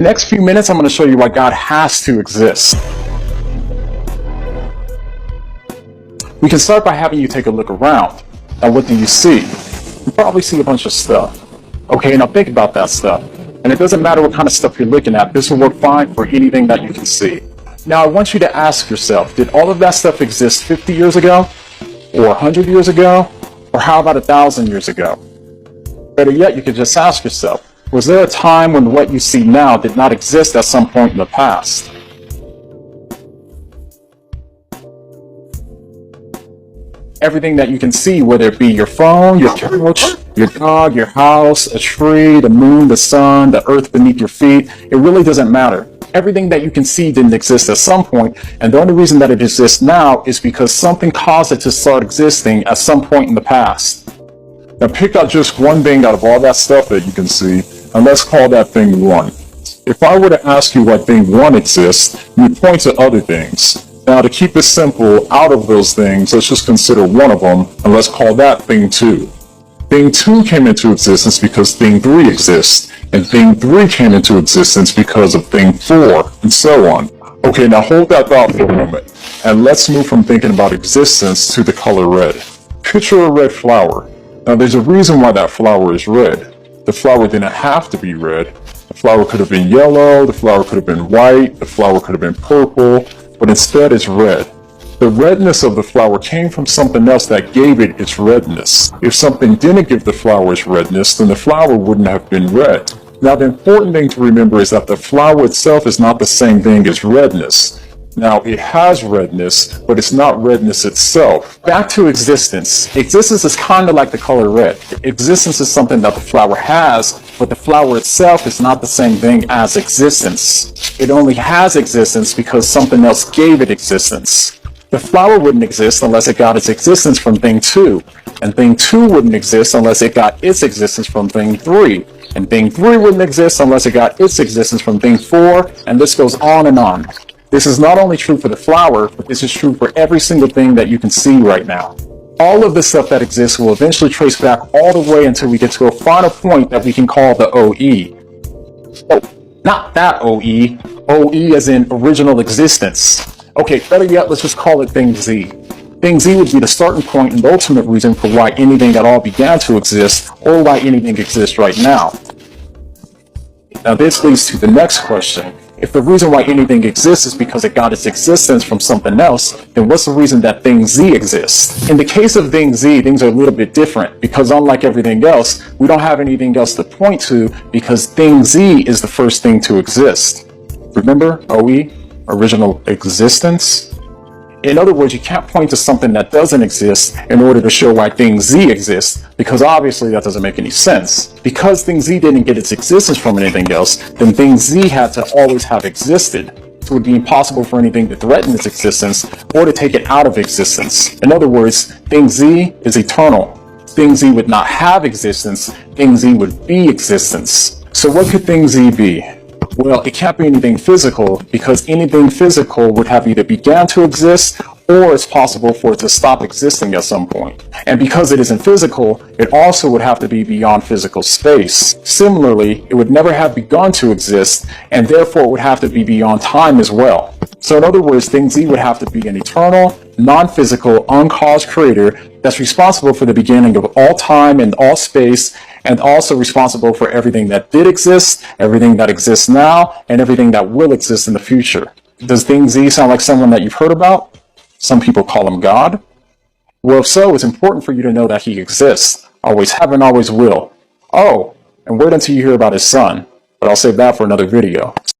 The next few minutes, I'm going to show you why God has to exist. We can start by having you take a look around. Now, what do you see? You probably see a bunch of stuff. Okay, now think about that stuff. And it doesn't matter what kind of stuff you're looking at, this will work fine for anything that you can see. Now, I want you to ask yourself, did all of that stuff exist 50 years ago? Or 100 years ago? Or how about 1,000 years ago? Better yet, you could just ask yourself, was there a time when what you see now did not exist at some point in the past? Everything that you can see, whether it be your phone, your couch, your dog, your house, a tree, the moon, the sun, the earth beneath your feet, it really doesn't matter. Everything that you can see didn't exist at some point, and the only reason that it exists now is because something caused it to start existing at some point in the past. Now pick out just one thing out of all that stuff that you can see, and let's call that thing 1. If I were to ask you why thing 1 exists, you'd point to other things. Now to keep it simple, out of those things, let's just consider one of them, and let's call that thing 2. Thing 2 came into existence because thing 3 exists, and thing 3 came into existence because of thing 4, and so on. Okay, now hold that thought for a moment, and let's move from thinking about existence to the color red. Picture a red flower. Now there's a reason why that flower is red. The flower didn't have to be red. The flower could have been yellow, the flower could have been white, the flower could have been purple, but instead it's red. The redness of the flower came from something else that gave it its redness. If something didn't give the flower its redness, then the flower wouldn't have been red. Now the important thing to remember is that the flower itself is not the same thing as redness. Now it has redness, but it's not redness itself. Back to existence. Existence is kind of like the color red. Existence is something that the flower has, but the flower itself is not the same thing as existence. It only has existence because something else gave it existence. The flower wouldn't exist unless it got its existence from thing 2, and thing 2 wouldn't exist unless it got its existence from thing 3, and thing 3 wouldn't exist unless it got its existence from thing 4, and this goes on and on. This is not only true for the flower, but this is true for every single thing that you can see right now. All of the stuff that exists will eventually trace back all the way until we get to a final point that we can call the OE. Oh, not that OE. OE as in original existence. Okay, better yet, let's just call it thing Z. Thing Z would be the starting point and the ultimate reason for why anything at all began to exist, or why anything exists right now. Now this leads to the next question. If the reason why anything exists is because it got its existence from something else, then what's the reason that thing Z exists? In the case of thing Z, things are a little bit different because unlike everything else, we don't have anything else to point to because thing Z is the first thing to exist. Remember OE, original existence? In other words, you can't point to something that doesn't exist in order to show why thing Z exists, because obviously that doesn't make any sense. Because thing Z didn't get its existence from anything else, then thing Z had to always have existed. So it would be impossible for anything to threaten its existence or to take it out of existence. In other words, thing Z is eternal. Thing Z would not have existence, thing Z would be existence. So what could thing Z be? Well, it can't be anything physical because anything physical would have either began to exist or it's possible for it to stop existing at some point. And because it isn't physical, it also would have to be beyond physical space. Similarly, it would never have begun to exist and therefore it would have to be beyond time as well. So in other words, thing Z would have to be an eternal, non-physical, uncaused creator that's responsible for the beginning of all time and all space, and also responsible for everything that did exist, everything that exists now, and everything that will exist in the future. Does thing Z sound like someone that you've heard about? Some people call him God. Well, if so, it's important for you to know that he exists, always have and always will. Oh, and wait until you hear about his son, but I'll save that for another video.